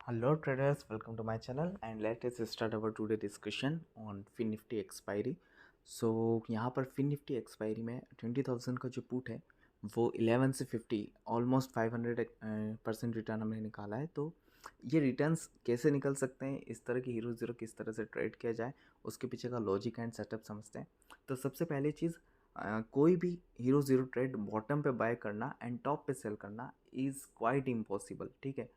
Hello traders, welcome to my channel and let us start our today discussion on Fin Nifty expiry. So यहाँ पर Fin Nifty expiry में 20,000 का जो put है वो 11 से 50 ऑलमोस्ट 500% रिटर्न हमने निकाला है। तो ये रिटर्न्स कैसे निकल सकते हैं, इस तरह की हीरो ज़ीरो किस तरह से ट्रेड किया जाए, उसके पीछे का लॉजिक एंड सेटअप समझते हैं। तो सबसे पहली चीज़, कोई भी हीरो ज़ीरो ट्रेड बॉटम पे बाय करना एंड टॉप पे सेल करना इज़ क्वाइट इम्पॉसिबल। ठीक है,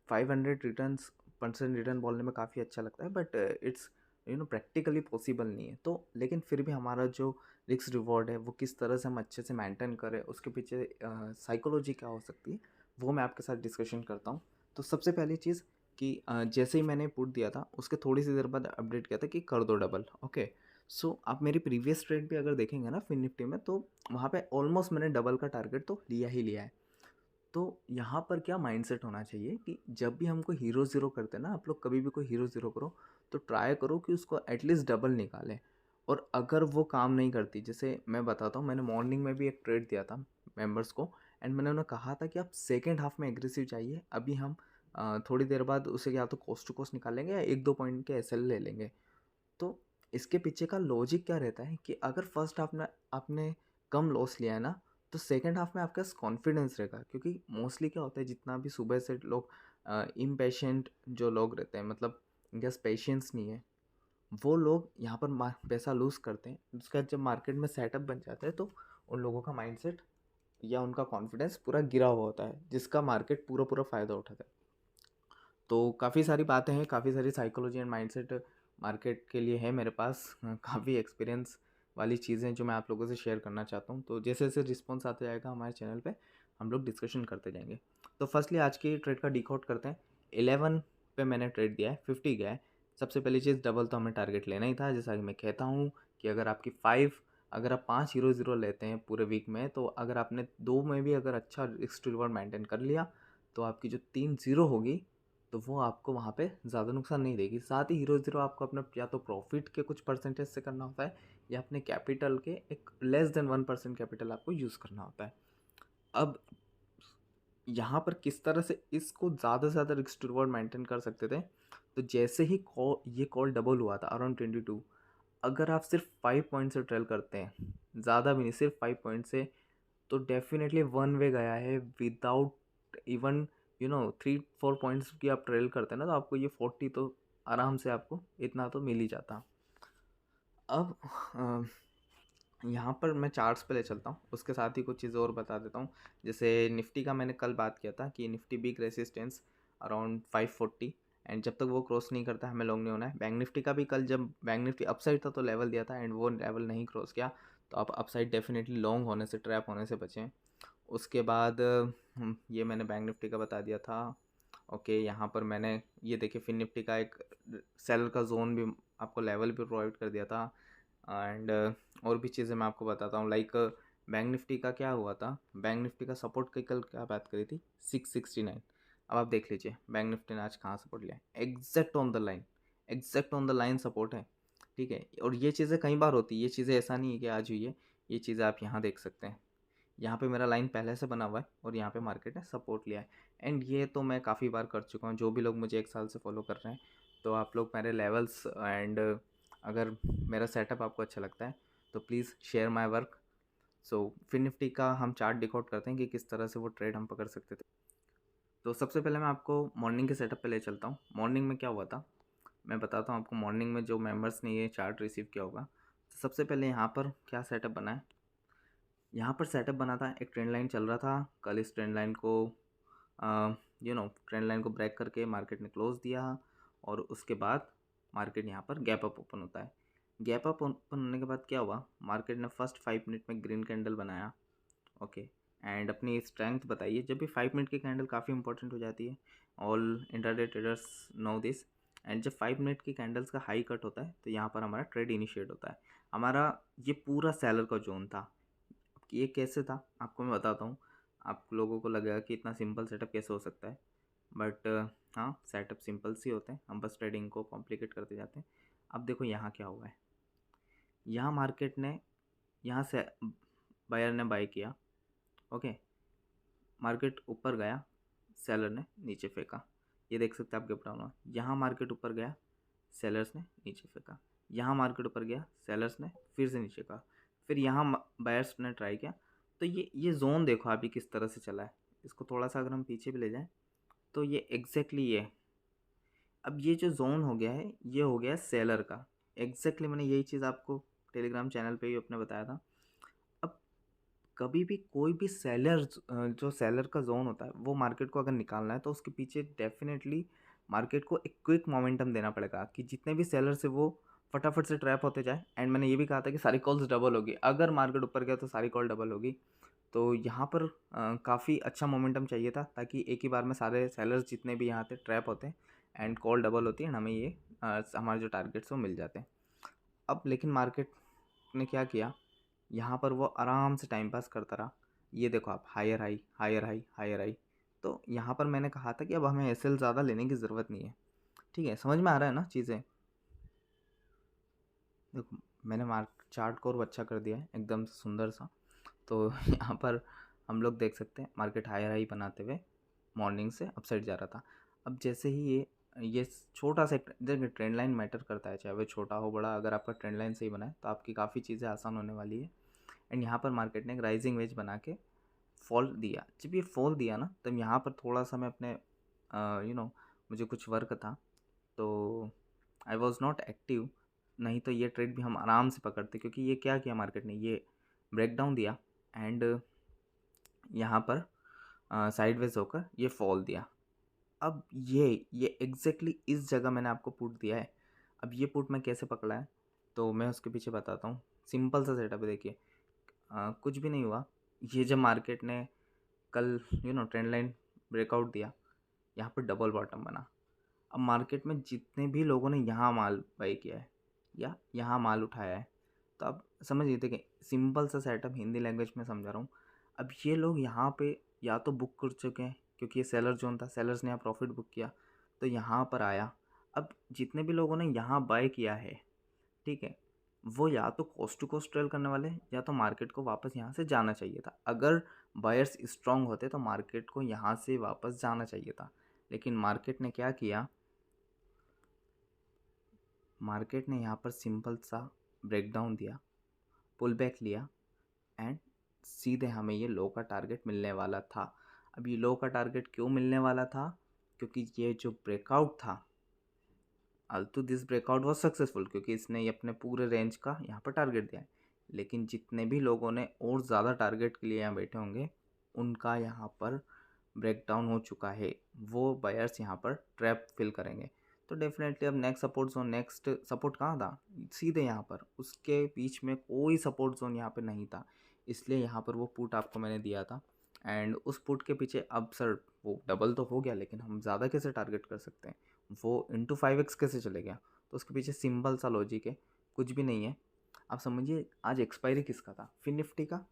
500 रिटर्न्स परसेंट रिटर्न बोलने में काफ़ी अच्छा लगता है, बट इट्स प्रैक्टिकली पॉसिबल नहीं है। तो लेकिन फिर भी हमारा जो रिस्क रिवॉर्ड है वो किस तरह से हम अच्छे से मेंटेन करें, उसके पीछे साइकोलॉजी क्या हो सकती है, वो मैं आपके साथ डिस्कशन करता हूँ। तो सबसे पहली चीज़ कि जैसे ही मैंने पुट दिया था उसके थोड़ी सी देर बाद अपडेट किया था कि कर दो डबल। ओके, सो आप मेरी प्रीवियस ट्रेड भी अगर देखेंगे ना फिन निफ्टी में, तो वहाँ पे ऑलमोस्ट मैंने डबल का टारगेट तो लिया ही लिया है। तो यहाँ पर क्या माइंडसेट होना चाहिए कि जब भी हमको हीरो ज़ीरो करते हैं ना, आप लोग कभी भी कोई हीरो ज़ीरो करो तो ट्राई करो कि उसको एटलीस्ट डबल निकालें। और अगर वो काम नहीं करती, जैसे मैं बताता हूँ, मैंने मॉर्निंग में भी एक ट्रेड दिया था मेंबर्स को एंड मैंने उन्हें कहा था कि आप सेकेंड हाफ में एग्रेसिव चाहिए। अभी हम थोड़ी देर बाद उसे या तो कोस्ट टू कोस्ट निकालेंगे या 1-2 पॉइंट के एसएल ले लेंगे। तो इसके पीछे का लॉजिक क्या रहता है कि अगर फर्स्ट हाफ में आपने कम लॉस लिया है ना, तो सेकेंड हाफ में आपके पास कॉन्फिडेंस रहेगा। क्योंकि मोस्टली क्या होता है, जितना भी सुबह से लोग इम्पेशेंट जो लोग रहते हैं, मतलब इनके पास पेशेंस नहीं है, वो लोग यहाँ पर पैसा लूज़ करते हैं। उसका जब मार्केट में सेटअप बन जाता है तो उन लोगों का माइंडसेट या उनका कॉन्फिडेंस पूरा गिरा हुआ होता है, जिसका मार्केट पूरा पूरा फ़ायदा उठाता है। तो काफ़ी सारी बातें हैं, काफ़ी सारी साइकोलॉजी एंड माइंडसेट मार्केट के लिए है मेरे पास। काफ़ी एक्सपीरियंस वाली चीज़ें जो मैं आप लोगों से शेयर करना चाहता हूँ। तो जैसे जैसे रिस्पॉन्स आता जाएगा हमारे चैनल पे, हम लोग डिस्कशन करते जाएंगे। तो फर्स्टली आज की ट्रेड का डिकोड करते हैं। 11 पे मैंने ट्रेड दिया है, 50 गया है। सबसे पहली चीज़, डबल तो हमें टारगेट लेना ही था। जैसा कि मैं कहता हूँ कि अगर आप 5 हीरो ज़ीरो लेते हैं पूरे वीक में, तो अगर आपने 2 में भी अगर अच्छा रिस्क टू रिवॉर्ड मेंटेन कर लिया, तो आपकी जो 3 ज़ीरो होगी तो वो आपको वहाँ पे ज़्यादा नुकसान नहीं देगी। साथ ही हीरो ज़ीरो आपको अपना या तो प्रॉफिट के कुछ परसेंटेज से करना होता है या अपने कैपिटल के एक लेस देन 1% कैपिटल आपको यूज़ करना होता है। अब यहाँ पर किस तरह से इसको ज़्यादा से ज़्यादा रिस्क टू रिवॉर्ड मेंटेन कर सकते थे, तो जैसे ही ये कॉल डबल हुआ था अराउंड 22, अगर आप सिर्फ 5 पॉइंट से ट्रेल करते हैं, ज़्यादा भी नहीं, सिर्फ 5 पॉइंट से, तो डेफिनेटली वन वे गया है विदाउट इवन 3-4 पॉइंट्स की आप ट्रेल करते हैं ना, तो आपको ये 40 तो आराम से आपको इतना तो मिल ही जाता। अब यहाँ पर मैं चार्ट्स पे ले चलता हूँ, उसके साथ ही कुछ चीज़ और बता देता हूँ। जैसे निफ्टी का मैंने कल बात किया था कि Nifty big resistance around 540, and जब तक वो क्रॉस नहीं करता हमें लॉन्ग नहीं होना है। बैंक निफ्टी का भी कल जब बैंक निफ्टी अपसाइड था तो लेवल दिया था एंड वो लेवल नहीं क्रॉस किया, तो आप अपसाइड डेफिनेटली लॉन्ग होने से, ट्रैप होने से बचें। उसके बाद ये मैंने बैंक निफ्टी का बता दिया था। ओके, यहाँ पर मैंने ये देखिए फिन निफ्टी का एक सेलर का जोन भी, आपको लेवल भी प्रोवाइड कर दिया था। एंड और भी चीज़ें मैं आपको बताता हूँ, लाइक बैंक निफ्टी का क्या हुआ था। बैंक निफ्टी का सपोर्ट की कल क्या बात करी थी, 669। अब आप देख लीजिए बैंक निफ्टी ने आज कहाँ सपोर्ट लिया, exact on the line, exact on the line support है। ठीक है, और ये चीज़ें कई बार होती है, ये चीज़ें ऐसा नहीं है कि आज हुई है, ये चीज़ें आप यहाँ देख सकते हैं। यहाँ पे मेरा लाइन पहले से बना हुआ है और यहाँ पे मार्केट ने सपोर्ट लिया है। एंड ये तो मैं काफ़ी बार कर चुका हूँ, जो भी लोग मुझे 1 साल से फॉलो कर रहे हैं, तो आप लोग मेरे लेवल्स एंड अगर मेरा सेटअप आपको अच्छा लगता है तो please share my work. So फिन निफ्टी का हम चार्ट डिकोड करते हैं कि किस तरह से वो ट्रेड हम पकड़ सकते थे। तो सबसे पहले मैं आपको मॉर्निंग के सेटअप पे ले चलता हूँ। मॉर्निंग में क्या हुआ था मैं बताता हूँ आपको। मॉर्निंग में जो मेंबर्स ने ये चार्ट रिसीव किया होगा, तो सबसे पहले यहाँ पर क्या सेटअप बना है, यहाँ पर सेटअप बना था, एक ट्रेंड लाइन चल रहा था। कल इस ट्रेंड लाइन को ट्रेंड लाइन को ब्रेक करके मार्केट ने क्लोज दिया और उसके बाद मार्केट यहाँ पर गैप अप ओपन होता है। गैप अप ओपन होने के बाद क्या हुआ, मार्केट ने फर्स्ट 5 मिनट में ग्रीन कैंडल बनाया। ओके, एंड अपनी स्ट्रेंथ बताइए। जब भी 5 मिनट की कैंडल काफ़ी इंपॉर्टेंट हो जाती है, all intraday traders know this. And जब 5 मिनट की कैंडल्स का हाई कट होता है तो यहाँ पर हमारा ट्रेड इनिशिएट होता है। हमारा ये पूरा सेलर का जोन था। ये कैसे था आपको मैं बताता हूँ। आप लोगों को लगेगा कि इतना सिंपल सेटअप कैसे हो सकता है, बट हाँ, सेटअप सिंपल सी होते हैं, हम बस ट्रेडिंग को कॉम्प्लिकेट करते जाते हैं। अब देखो यहाँ क्या हुआ है, यहाँ मार्केट ने, यहाँ से बायर ने बाय किया। ओके, मार्केट ऊपर गया, सेलर ने नीचे फेंका। ये देख सकते हैं आप गैप डाउन हुआ, यहाँ मार्केट ऊपर गया, सेलर्स ने नीचे फेंका, यहाँ मार्केट ऊपर गया, सेलर्स ने फिर से नीचे का, फिर यहाँ बायर्स ने ट्राई किया। तो ये जोन देखो अभी किस तरह से चला है। इसको थोड़ा सा अगर हम पीछे भी ले जाएं तो ये एग्जैक्टली ये, अब ये जो जोन हो गया है ये हो गया है सेलर का। एग्जैक्टली मैंने यही चीज़ आपको टेलीग्राम चैनल पे ही अपने बताया था। अब कभी भी कोई भी सेलर, जो सेलर का जोन होता है वो मार्केट को अगर निकालना है तो उसके पीछे डेफिनेटली मार्केट को एक क्विक मोमेंटम देना पड़ेगा कि जितने भी सेलर से वो फटाफट से ट्रैप होते जाए। एंड मैंने ये भी कहा था कि सारी कॉल्स डबल होगी, अगर मार्केट ऊपर गया तो सारी कॉल डबल होगी। तो यहाँ पर काफ़ी अच्छा मोमेंटम चाहिए था ताकि एक ही बार में सारे सेलर्स जितने भी यहाँ थे ट्रैप होते एंड कॉल डबल होती है एंड हमें ये हमारे जो टारगेट्स वो मिल जाते हैं। अब लेकिन मार्केट ने क्या किया, यहाँ पर वो आराम से टाइम पास करता रहा। ये देखो आप, higher high higher high higher high. तो यहाँ पर मैंने कहा था कि अब हमें एसएल ज़्यादा लेने की ज़रूरत नहीं है। ठीक है, समझ में आ रहा है ना चीज़ें। देखो मैंने चार्ट को और अच्छा कर दिया है एकदम सुंदर सा। तो यहाँ पर हम लोग देख सकते हैं मार्केट हायर हाई बनाते हुए मॉर्निंग से अपसाइड जा रहा था। अब जैसे ही ये छोटा सा देखिए, ट्रेंड लाइन मैटर करता है, चाहे वो छोटा हो बड़ा, अगर आपका ट्रेंड लाइन सही बना है तो आपकी काफ़ी चीज़ें आसान होने वाली है। एंड यहाँ पर मार्केट ने एक राइजिंग वेज बना के फॉल दिया। जब ये फॉल दिया ना तब यहाँ पर थोड़ा सा मैं अपने मुझे कुछ वर्क था तो आई वॉज नॉट एक्टिव, नहीं तो ये ट्रेड भी हम आराम से पकड़ते, क्योंकि ये क्या किया मार्केट ने, ये ब्रेकडाउन दिया एंड यहाँ पर साइडवेज होकर ये फॉल दिया। अब ये एग्जैक्टली इस जगह मैंने आपको पुट दिया है। अब ये पुट मैं कैसे पकड़ा है तो मैं उसके पीछे बताता हूँ। सिंपल सा सेटअप है, देखिए कुछ भी नहीं हुआ। ये जब मार्केट ने कल ट्रेंड लाइन ब्रेकआउट दिया, यहाँ पर डबल बॉटम बना। अब मार्केट में जितने भी लोगों ने यहाँ माल बाई किया है या यहाँ माल उठाया है, तो अब समझ लीजिए कि सिंपल सा सेटअप हिंदी लैंग्वेज में समझा रहा हूँ। अब ये लोग यहाँ पे या तो बुक कर चुके हैं क्योंकि ये सेलर जोन था, सेलर्स ने यहाँ प्रॉफिट बुक किया तो यहाँ पर आया। अब जितने भी लोगों ने यहाँ बाय किया है, ठीक है, वो या तो कॉस्ट टू कॉस्ट ट्रेल करने वाले या तो मार्केट को वापस यहाँ से जाना चाहिए था। अगर बायर्स स्ट्रांग होते तो मार्केट को यहाँ से वापस जाना चाहिए था, लेकिन मार्केट ने क्या किया, मार्केट ने यहाँ पर सिंपल सा ब्रेकडाउन दिया, पुल बैक लिया एंड सीधे हमें ये लो का टारगेट मिलने वाला था। अब ये लो का टारगेट क्यों मिलने वाला था, क्योंकि ये जो ब्रेकआउट था, Alto this breakout was successful क्योंकि इसने ये अपने पूरे रेंज का यहाँ पर टारगेट दिया है। लेकिन जितने भी लोगों ने और ज़्यादा टारगेट के लिए यहाँ बैठे होंगे उनका यहाँ पर ब्रेकडाउन हो चुका है, वो बायर्स यहाँ पर ट्रैप फिल करेंगे। तो डेफिनेटली अब next support zone, next support कहाँ था, सीधे यहाँ पर, उसके बीच में कोई सपोर्ट जोन यहाँ पर नहीं था, इसलिए यहाँ पर वो पुट आपको मैंने दिया था। एंड उस पुट के पीछे अब सर वो डबल तो हो गया, लेकिन हम ज़्यादा कैसे टारगेट कर सकते हैं, वो इंटू 5x कैसे चले गया। तो उसके पीछे सिंपल सा लॉजिक है, कुछ भी नहीं है। आप समझिए आज एक्सपायरी किसका था, फिन निफ्टी का।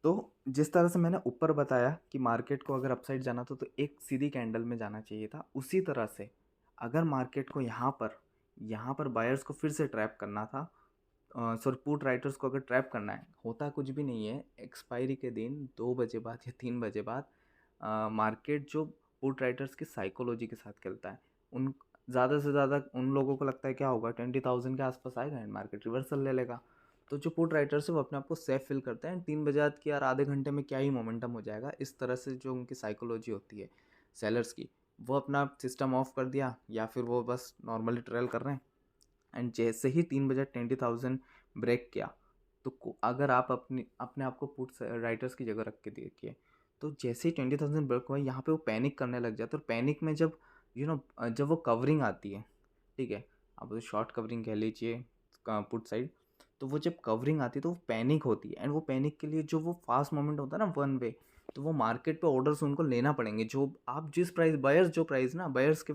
तो जिस तरह से मैंने ऊपर बताया कि मार्केट को अगर अपसाइड जाना था तो एक सीधी कैंडल में जाना चाहिए था, उसी तरह से अगर मार्केट को यहाँ पर बायर्स को फिर से ट्रैप करना था, सॉरी पुट राइटर्स को अगर ट्रैप करना है, होता कुछ भी नहीं है। एक्सपायरी के दिन 2 बजे बाद या 3 बजे बाद मार्केट जो पुट राइटर्स की साइकोलॉजी के साथ खेलता है, उन ज़्यादा से ज़्यादा उन लोगों को लगता है क्या होगा, 20,000 के आसपास आएगा एंड मार्केट रिवर्सल ले लेगा। तो जो पुट राइटर्स है वो अपने आप को सेफ फील करते हैं, 3 बजे बाद कि यार आधे घंटे में क्या ही मोमेंटम हो जाएगा। इस तरह से जो उनकी साइकोलॉजी होती है सेलर्स की, वो अपना सिस्टम ऑफ कर दिया या फिर वो बस नॉर्मली ट्रेल कर रहे हैं। एंड जैसे ही 3 बजे 20,000 ब्रेक किया, तो अगर आप अपने आप को पुट राइटर्स की जगह रख के देखिए, तो जैसे ही 20,000 ब्रेक हुआ यहाँ पे वो पैनिक करने लग जाते, और पैनिक में जब जब वो कवरिंग आती है, ठीक है, आप शॉर्ट कवरिंग कह लीजिए पुट साइड, तो वो जब कवरिंग आती है तो वो पैनिक होती है। एंड वो पैनिक के लिए जो वो फास्ट मोमेंट होता है ना वन वे, तो वो मार्केट पे ऑर्डर्स उनको लेना पड़ेंगे। जो आप जिस प्राइस बायर्स, जो प्राइस ना बायर्स के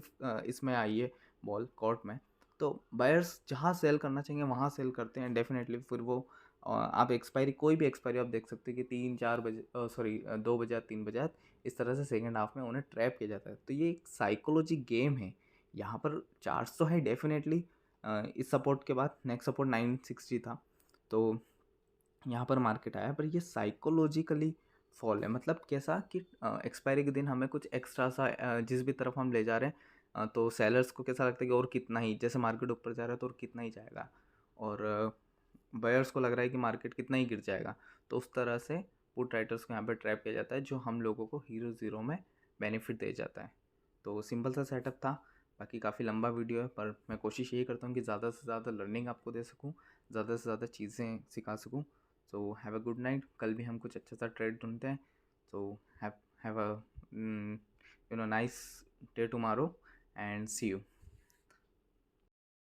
इसमें आई है बॉल कोर्ट में, तो बायर्स जहाँ सेल करना चाहिए वहाँ सेल करते हैं डेफिनेटली। फिर वो आप एक्सपायरी, कोई भी एक्सपायरी आप देख सकते हैं कि 3-4 बजे, सॉरी 2 बजे 3 बजे, इस तरह से सेकेंड हाफ में उन्हें ट्रैप किया जाता है। तो ये एक साइकोलॉजी गेम है। यहाँ पर चार्ज तो है डेफिनेटली, इस सपोर्ट के बाद नेक्स्ट सपोर्ट 960 था, तो यहाँ पर मार्केट आया, पर ये साइकोलॉजिकली फॉल है, मतलब कैसा कि एक्सपायरी के दिन हमें कुछ एक्स्ट्रा सा जिस भी तरफ हम ले जा रहे हैं तो सेलर्स को कैसा लगता है कि और कितना ही, जैसे मार्केट ऊपर जा रहा है तो और कितना ही जाएगा, और बायर्स को लग रहा है कि मार्केट कितना ही गिर जाएगा। तो उस तरह से पुट राइटर्स को यहाँ पे ट्रैप किया जाता है, जो हम लोगों को हीरो ज़ीरो में बेनिफिट दे जाता है। तो सिंपल सा सेटअप था। बाकी काफ़ी लंबा वीडियो है, पर मैं कोशिश यही करता हूँ कि ज़्यादा से ज़्यादा लर्निंग आपको दे सकूँ, ज़्यादा से ज़्यादा चीज़ें सिखा सकूँ। So have a good night. कल भी हम कुछ अच्छा सा ट्रेड ढूंढते हैं। So have a nice day tomorrow and see you.